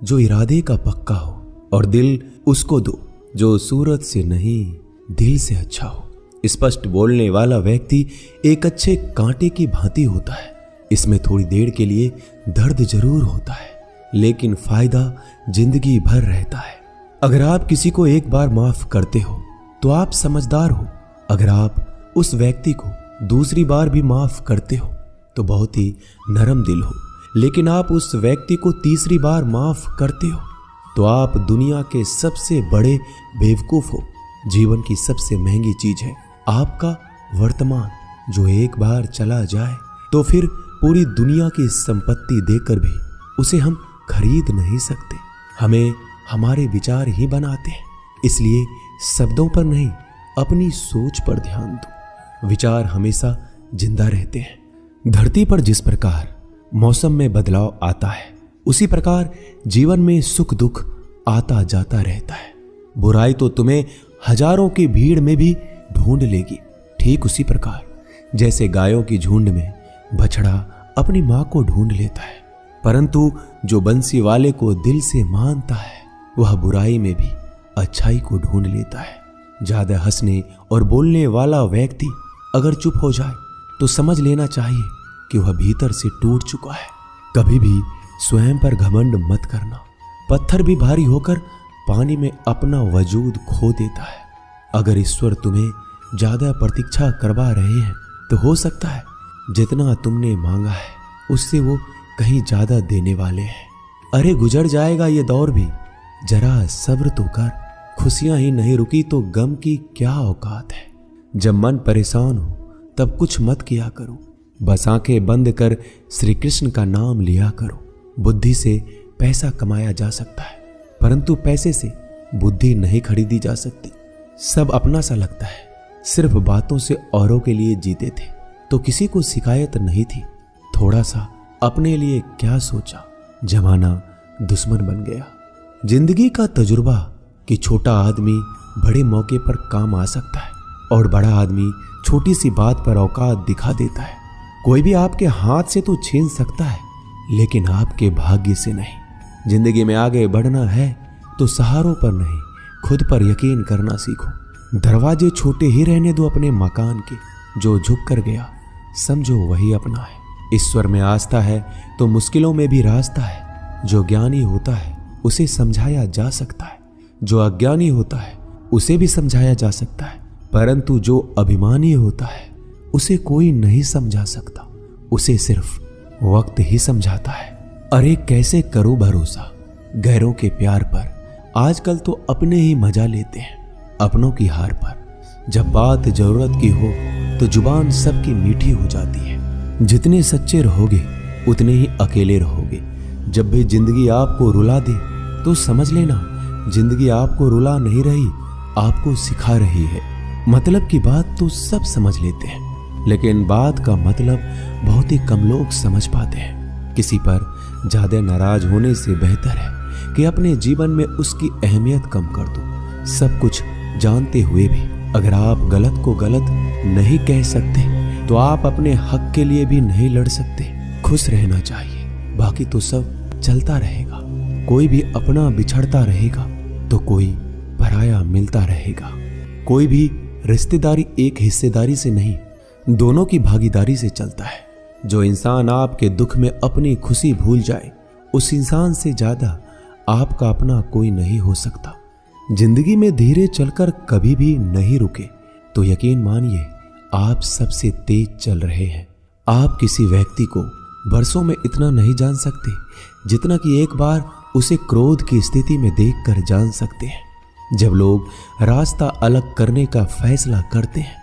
जो इरादे का पक्का हो, और दिल उसको दो जो सूरत से नहीं दिल से अच्छा हो। स्पष्ट बोलने वाला व्यक्ति एक अच्छे कांटे की भांति होता है। इसमें थोड़ी देर के लिए दर्द जरूर होता है, लेकिन फायदा जिंदगी भर रहता है। अगर आप किसी को एक बार माफ करते हो तो आप समझदार हो। अगर आप उस व्यक्ति को दूसरी बार भी माफ करते हो तो बहुत ही नरम दिल हो। लेकिन आप उस व्यक्ति को तीसरी बार माफ करते हो तो आप दुनिया के सबसे बड़े बेवकूफ हो। जीवन की सबसे महंगी चीज है आपका वर्तमान, जो एक बार चला जाए तो फिर पूरी दुनिया की संपत्ति देकर भी उसे हम खरीद नहीं सकते। हमें हमारे विचार ही बनाते हैं, इसलिए शब्दों पर नहीं अपनी सोच पर ध्यान दो। विचार हमेशा जिंदा रहते हैं। धरती पर जिस प्रकार मौसम में बदलाव आता है, उसी प्रकार जीवन में सुख दुख आता जाता रहता है। बुराई तो तुम्हें हजारों की भीड़ में भी ढूंढ लेगी। ठीक उसी प्रकार जैसे गायों की झुंड में बछड़ा अपनी मां को ढूंढ लेता है, परंतु जो बंसी वाले को दिल से मानता है वह बुराई में भी अच्छाई को ढूंढ लेता है। ज्यादा हंसने और बोलने वाला व्यक्ति अगर चुप हो जाए तो समझ लेना चाहिए कि वह भीतर से टूट चुका है। कभी भी स्वयं पर घमंड मत करना। पत्थर भी भारी होकर पानी में अपना वजूद खो देता है। अगर ईश्वर तुम्हें ज्यादा प्रतीक्षा करवा रहे हैं तो हो सकता है जितना तुमने मांगा है उससे वो कहीं ज्यादा देने वाले हैं। अरे गुजर जाएगा ये दौर भी, जरा सब्र तो कर। खुशियां ही नहीं रुकी तो गम की क्या औकात है। जब मन परेशान हो तब कुछ मत किया करो, बस आंखें बंद कर श्री कृष्ण का नाम लिया करो। बुद्धि से पैसा कमाया जा सकता है, परंतु पैसे से बुद्धि नहीं खरीदी जा सकती। सब अपना सा लगता है। सिर्फ बातों से औरों के लिए जीते थे तो किसी को शिकायत नहीं थी। थोड़ा सा अपने लिए क्या सोचा, जमाना दुश्मन बन गया। जिंदगी का तजुर्बा कि छोटा आदमी बड़े मौके पर काम आ सकता है और बड़ा आदमी छोटी सी बात पर औकात दिखा देता है। कोई भी आपके हाथ से तो छीन सकता है, लेकिन आपके भाग्य से नहीं। जिंदगी में आगे बढ़ना है तो सहारों पर नहीं, खुद पर यकीन करना सीखो। दरवाजे छोटे ही रहने दो अपने मकान के। जो झुक कर गया समझो वही अपना है। ईश्वर में आस्था है तो मुश्किलों में भी रास्ता है। जो ज्ञानी होता है उसे समझाया जा सकता है, जो अज्ञानी होता है उसे भी समझाया जा सकता है, परंतु जो अभिमानी होता है उसे कोई नहीं समझा सकता। उसे सिर्फ वक्त ही समझाता है। अरे कैसे करो भरोसा गैरों के प्यार पर। आजकल तो अपने ही मजा लेते हैं अपनों की हार पर। जब बात जरूरत की हो तो जुबान सबकी मीठी हो जाती है। जितने सच्चे रहोगे उतने ही अकेले रहोगे। जब भी जिंदगी आपको रुला दे तो समझ लेना जिंदगी आपको रुला नहीं रही, आपको सिखा रही है। मतलब की बात तो सब समझ लेते हैं, लेकिन बात का मतलब बहुत ही कम लोग समझ पाते हैं। किसी पर ज्यादा नाराज होने से बेहतर है कि अपने जीवन में उसकी अहमियत कम कर दो। सब कुछ जानते हुए भी अगर आप गलत को गलत नहीं कह सकते तो आप अपने हक के लिए भी नहीं लड़ सकते। खुश रहना चाहिए, बाकी तो सब चलता रहेगा। कोई भी अपना बिछड़ता रहेगा तो कोई पराया मिलता रहेगा। कोई भी रिश्तेदारी एक हिस्सेदारी से नहीं, दोनों की भागीदारी से चलता है। जो इंसान आपके दुख में अपनी खुशी भूल जाए, उस इंसान से ज्यादा आपका अपना कोई नहीं हो सकता। जिंदगी में धीरे चलकर कभी भी नहीं रुके तो यकीन मानिए आप सबसे तेज चल रहे हैं। आप किसी व्यक्ति को बरसों में इतना नहीं जान सकते जितना कि एक बार उसे क्रोध की स्थिति में देखकर जान सकते हैं। जब लोग रास्ता अलग करने का फैसला करते हैं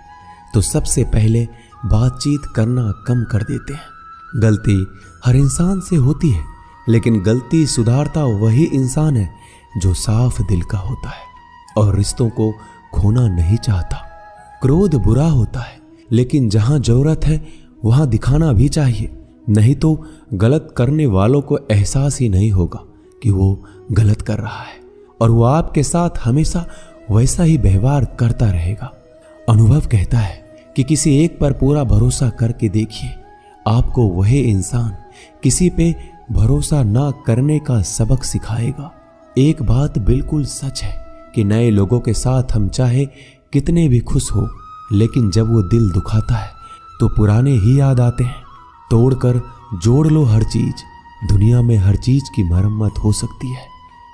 तो सबसे पहले बातचीत करना कम कर देते हैं। गलती हर इंसान से होती है, लेकिन गलती सुधारता वही इंसान है जो साफ दिल का होता है और रिश्तों को खोना नहीं चाहता। क्रोध बुरा होता है, लेकिन जहां जरूरत है वहां दिखाना भी चाहिए, नहीं तो गलत करने वालों को एहसास ही नहीं होगा कि वो गलत कर रहा है और वो आपके साथ हमेशा वैसा ही व्यवहार करता रहेगा। अनुभव कहता है कि किसी एक पर पूरा भरोसा करके देखिए, आपको वही इंसान किसी पे भरोसा ना करने का सबक सिखाएगा। एक बात बिल्कुल सच है कि नए लोगों के साथ हम चाहे कितने भी खुश हो, लेकिन जब वो दिल दुखाता है तो पुराने ही याद आते हैं। तोड़कर जोड़ लो हर चीज, दुनिया में हर चीज की मरम्मत हो सकती है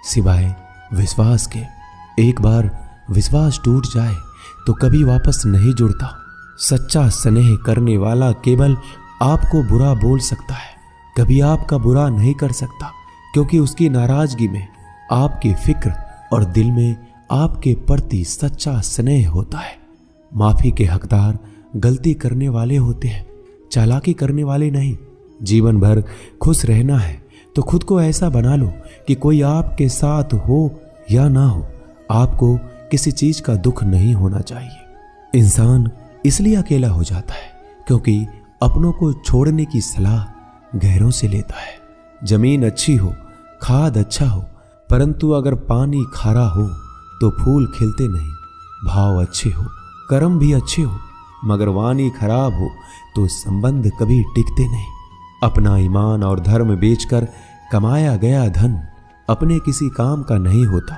सिवाय विश्वास के। एक बार विश्वास टूट जाए तो कभी वापस नहीं जुड़ता। सच्चा स्नेह करने वाला केवल आपको बुरा बोल सकता है, कभी आपका बुरा नहीं कर सकता, क्योंकि उसकी नाराजगी में आपकी फिक्र और दिल में आपके प्रति सच्चा स्नेह होता है। माफी के हकदार गलती करने वाले होते हैं, चालाकी करने वाले नहीं। जीवन भर खुश रहना है तो खुद को ऐसा बना लो कि कोई आपके साथ हो या ना हो, आपको किसी चीज का दुख नहीं होना चाहिए। इंसान इसलिए अकेला हो जाता है क्योंकि अपनों को छोड़ने की सलाह गैरों से लेता है। जमीन अच्छी हो, खाद अच्छा हो, परंतु अगर पानी खारा हो तो फूल खिलते नहीं। भाव अच्छे हो, कर्म भी अच्छे हो, मगर वाणी खराब हो तो संबंध कभी टिकते नहीं। अपना ईमान और धर्म बेचकर कमाया गया धन अपने किसी काम का नहीं होता,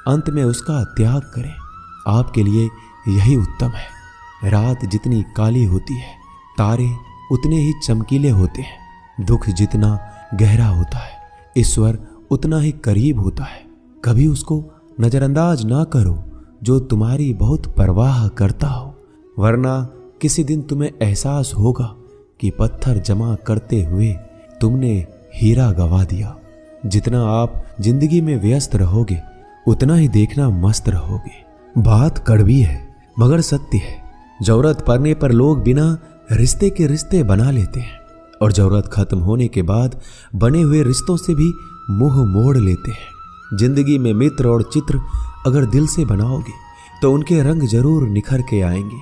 अंत में उसका त्याग करें। आपके लिए यही उत्तम है। रात जितनी काली होती है, तारे उतने ही चमकीले होते हैं। दुख जितना गहरा होता है, ईश्वर उतना ही करीब होता है। कभी उसको नजरअंदाज ना करो जो तुम्हारी बहुत परवाह करता हो, वरना किसी दिन तुम्हें एहसास होगा कि पत्थर जमा करते हुए तुमने हीरा गवा दिया। जितना आप जिंदगी में व्यस्त रहोगे उतना ही देखना मस्त रहोगे। बात कड़वी है मगर सत्य है। जरूरत पड़ने पर लोग बिना रिश्ते के रिश्ते बना लेते हैं और जरूरत खत्म होने के बाद बने हुए रिश्तों से भी मुंह मोड़ लेते हैं। जिंदगी में मित्र और चित्र अगर दिल से बनाओगे तो उनके रंग जरूर निखर के आएंगे।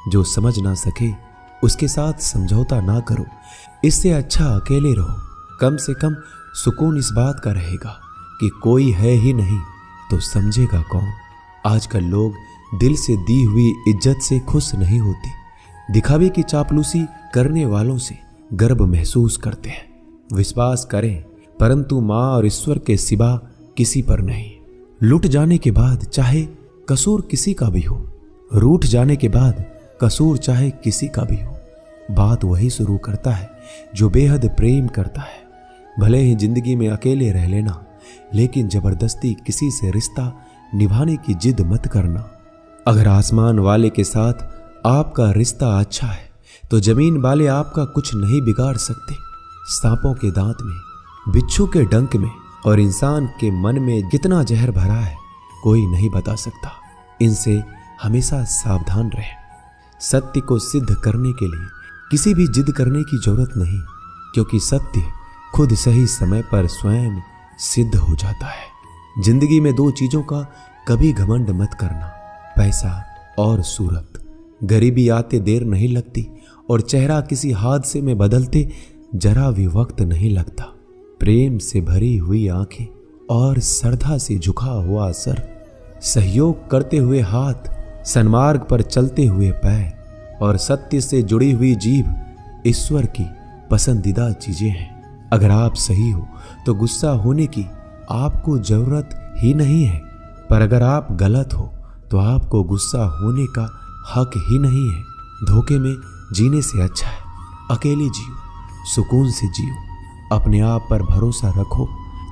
जो समझ ना सके उसके साथ समझौता ना करो, इससे अच्छा अकेले रहो। कम से कम सुकून इस बात का रहेगा कि कोई है ही नहीं तो समझेगा कौन। आजकल लोग दिल से दी हुई इज्जत से खुश नहीं होते, दिखावे की चापलूसी करने वालों से गर्व महसूस करते हैं। विश्वास करें परंतु मां और ईश्वर के सिवा किसी पर नहीं। लुट जाने के बाद चाहे कसूर किसी का भी हो, रूठ जाने के बाद कसूर चाहे किसी का भी हो, बात वही शुरू करता है जो बेहद प्रेम करता है। भले ही जिंदगी में अकेले रह लेना, लेकिन जबरदस्ती किसी से रिश्ता निभाने की जिद मत करना। अगर आसमान वाले के साथ आपका रिश्ता अच्छा है तो जमीन वाले आपका कुछ नहीं बिगाड़ सकते। सांपों के दांत में, बिच्छू के डंक में और इंसान के मन में कितना जहर भरा है कोई नहीं बता सकता। इनसे हमेशा सावधान रहें। सत्य को सिद्ध करने के लिए किसी भी जिद करने की जरूरत नहीं, क्योंकि सत्य खुद सही समय पर स्वयं सिद्ध हो जाता है। जिंदगी में दो चीजों का कभी घमंड मत करना, पैसा और सूरत। गरीबी आते देर नहीं लगती और चेहरा किसी हादसे में बदलते जरा भी वक्त नहीं लगता। प्रेम से भरी हुई आंखें और श्रद्धा से झुका हुआ सर, सहयोग करते हुए हाथ, सन्मार्ग पर चलते हुए पैर और सत्य से जुड़ी हुई जीभ ईश्वर की पसंदीदा चीजें हैं। अगर आप सही हो तो गुस्सा होने की आपको जरूरत ही नहीं है, पर अगर आप गलत हो तो आपको गुस्सा होने का हक ही नहीं है। धोखे में जीने से अच्छा है अकेले जियो, सुकून से जियो, अपने आप पर भरोसा रखो।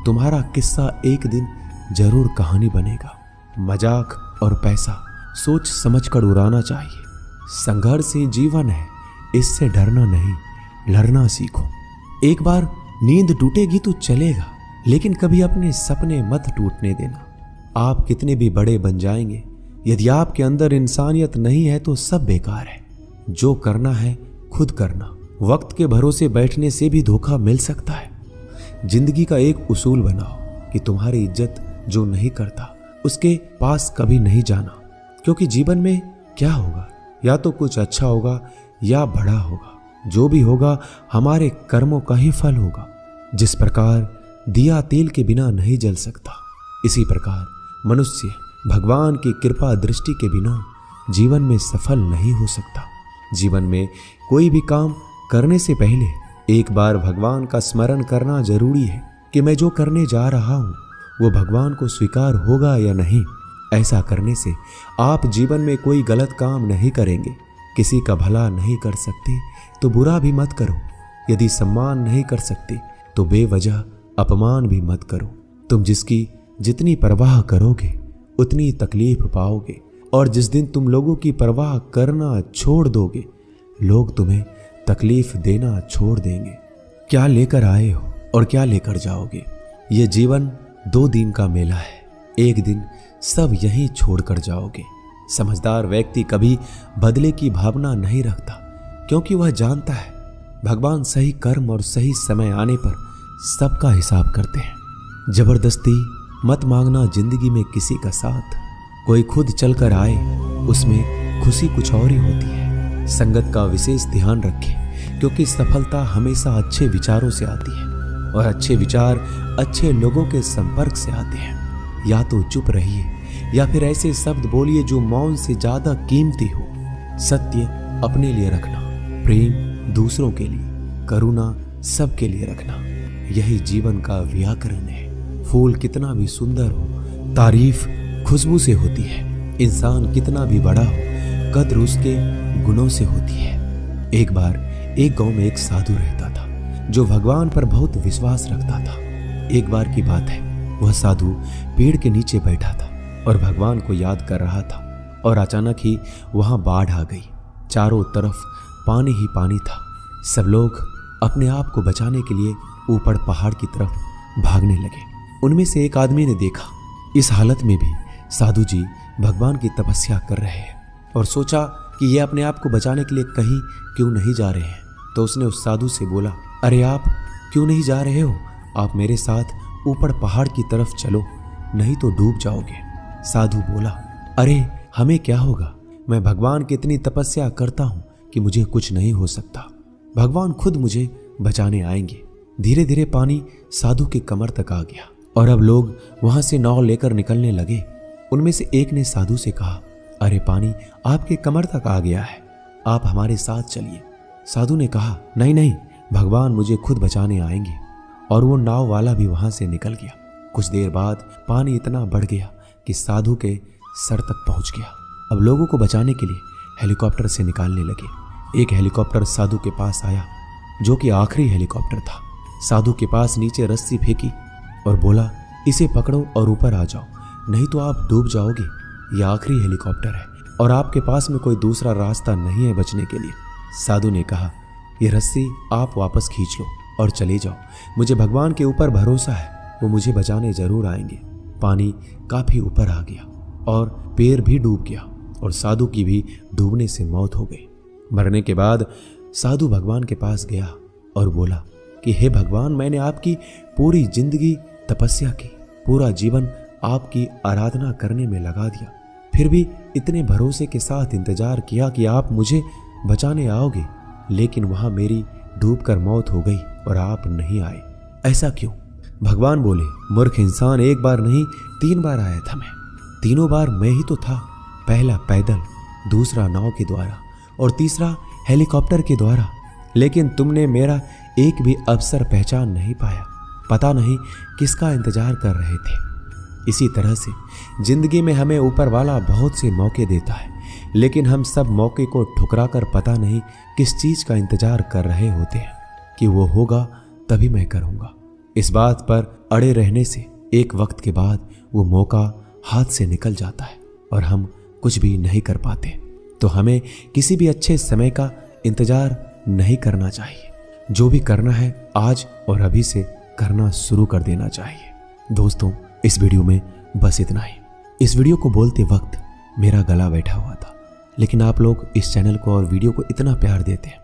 तुम्हारा किस्सा एक दिन जरूर कहानी बनेगा। मजाक और पैसा सोच समझकर उड़ाना चाहिए। संघर्ष ही जीवन है, इससे डरना नहीं, लड़ना सीखो। एक बार नींद टूटेगी तो चलेगा, लेकिन कभी अपने सपने मत टूटने देना। आप कितने भी बड़े बन जाएंगे, यदि आपके अंदर इंसानियत नहीं है तो सब बेकार है। जो करना है खुद करना। वक्त के भरोसे बैठने से भी धोखा मिल सकता है। जिंदगी का एक उसूल बनाओ कि तुम्हारी इज्जत जो नहीं करता उसके पास कभी नहीं जाना, क्योंकि जीवन में क्या होगा, या तो कुछ अच्छा होगा या बड़ा होगा। जो भी होगा हमारे कर्मों का ही फल होगा। जिस प्रकार दिया तेल के बिना नहीं जल सकता, इसी प्रकार मनुष्य भगवान की कृपा दृष्टि के बिना जीवन में सफल नहीं हो सकता। जीवन में कोई भी काम करने से पहले एक बार भगवान का स्मरण करना जरूरी है कि मैं जो करने जा रहा हूं वो भगवान को स्वीकार होगा या नहीं। ऐसा करने से आप जीवन में कोई गलत काम नहीं करेंगे। किसी का भला नहीं कर सकते तो बुरा भी मत करो। यदि सम्मान नहीं कर सकते तो बेवजह अपमान भी मत करो। तुम जिसकी जितनी परवाह करोगे उतनी तकलीफ पाओगे, और जिस दिन तुम लोगों की परवाह करना छोड़ दोगे लोग तुम्हें तकलीफ देना छोड़ देंगे। क्या लेकर आए हो और क्या लेकर जाओगे? ये जीवन 2 दिन का मेला है। एक दिन सब यहीं छोड़कर जाओगे। समझदार व्यक्ति कभी बदले की भावना नहीं रखता, क्योंकि वह जानता है भगवान सही कर्म और सही समय आने पर सबका हिसाब करते हैं। जबरदस्ती मत मांगना जिंदगी में किसी का साथ। कोई खुद चलकर आए उसमें खुशी कुछ और ही होती है। संगत का विशेष ध्यान रखें, क्योंकि सफलता हमेशा अच्छे विचारों से आती है और अच्छे विचार अच्छे लोगों के संपर्क से आते हैं। या तो चुप रहिए या फिर ऐसे शब्द बोलिए जो मौन से ज्यादा कीमती हो। सत्य अपने लिए रखना, प्रेम दूसरों के लिए, करुणा सबके लिए रखना, यही जीवन का व्याकरण है। फूल कितना भी सुंदर हो तारीफ खुशबू से होती है। इंसान कितना भी बड़ा हो कद्र उसके गुणों से होती है। एक बार एक गांव में एक साधु रहता था जो भगवान पर बहुत विश्वास रखता था। एक बार की बात है, वह साधु पेड़ के नीचे बैठा था और भगवान को याद कर रहा था, और अचानक ही वहां बाढ़ आ गई। चारों तरफ पानी ही पानी था। सब लोग अपने आप को बचाने के लिए ऊपर पहाड़ की तरफ भागने लगे। उनमें से एक आदमी ने देखा इस हालत में भी साधु जी भगवान की तपस्या कर रहे हैं, और सोचा कि ये अपने आप को बचाने के लिए कहीं क्यों नहीं जा रहे हैं। तो उसने उस साधु से बोला, अरे आप क्यों नहीं जा रहे हो? आप मेरे साथ ऊपर पहाड़ की तरफ चलो, नहीं तो डूब जाओगे। साधु बोला, अरे हमें क्या होगा? मैं भगवान की इतनी तपस्या करता हूं कि मुझे कुछ नहीं हो सकता। भगवान खुद मुझे बचाने आएंगे। धीरे धीरे पानी साधु की कमर तक आ गया और अब लोग वहां से नाव लेकर निकलने लगे। उनमें से एक ने साधु से कहा, अरे पानी आपके कमर तक आ गया है, आप हमारे साथ चलिए। साधु ने कहा, नहीं नहीं, भगवान मुझे खुद बचाने आएंगे। और वो नाव वाला भी वहां से निकल गया। कुछ देर बाद पानी इतना बढ़ गया कि साधु के सर तक पहुंच गया। अब लोगों को बचाने के लिए हेलीकॉप्टर से निकालने लगे। एक हेलीकॉप्टर साधु के पास आया, जो कि आखिरी हेलीकॉप्टर था। साधु के पास नीचे रस्सी फेंकी और बोला, इसे पकड़ो और ऊपर आ जाओ, नहीं तो आप डूब जाओगे। यह आखिरी हेलीकॉप्टर है और आपके पास में कोई दूसरा रास्ता नहीं है बचने के लिए। साधु ने कहा, यह रस्सी आप वापस खींच लो और चले जाओ। मुझे भगवान के ऊपर भरोसा है, वो मुझे बचाने जरूर आएंगे। पानी काफी ऊपर आ गया और पैर भी डूब गया और साधु की भी डूबने से मौत हो गई। मरने के बाद साधु भगवान के पास गया और बोला कि हे भगवान, मैंने आपकी पूरी जिंदगी तपस्या की, पूरा जीवन आपकी आराधना करने में लगा दिया, फिर भी इतने भरोसे के साथ इंतजार किया कि आप मुझे बचाने आओगे, लेकिन वहां मेरी डूबकर मौत हो गई और आप नहीं आए। ऐसा क्यों? भगवान बोले, मूर्ख इंसान, एक बार नहीं 3 बार आया था मैं। तीनों बार मैं ही तो था। पहला पैदल, दूसरा नाव के द्वारा और तीसरा हेलीकॉप्टर के द्वारा, लेकिन तुमने मेरा एक भी अवसर पहचान नहीं पाया। पता नहीं किसका इंतजार कर रहे थे। इसी तरह से जिंदगी में हमें ऊपर वाला बहुत से मौके देता है, लेकिन हम सब मौके को ठुकराकर पता नहीं किस चीज का इंतजार कर रहे होते हैं कि वो होगा तभी मैं करूंगा। इस बात पर अड़े रहने से एक वक्त के बाद वो मौका हाथ से निकल जाता है और हम कुछ भी नहीं कर पाते। तो हमें किसी भी अच्छे समय का इंतजार नहीं करना चाहिए। जो भी करना है आज और अभी से करना शुरू कर देना चाहिए। दोस्तों, इस वीडियो में बस इतना ही। इस वीडियो को बोलते वक्त मेरा गला बैठा हुआ था, लेकिन आप लोग इस चैनल को और वीडियो को इतना प्यार देते हैं,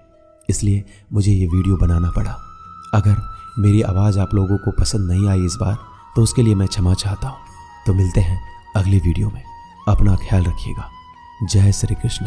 इसलिए मुझे ये वीडियो बनाना पड़ा। अगर मेरी आवाज़ आप लोगों को पसंद नहीं आई इस बार, तो उसके लिए मैं क्षमा चाहता हूँ। तो मिलते हैं अगली वीडियो में। अपना ख्याल रखिएगा। जय श्री कृष्ण।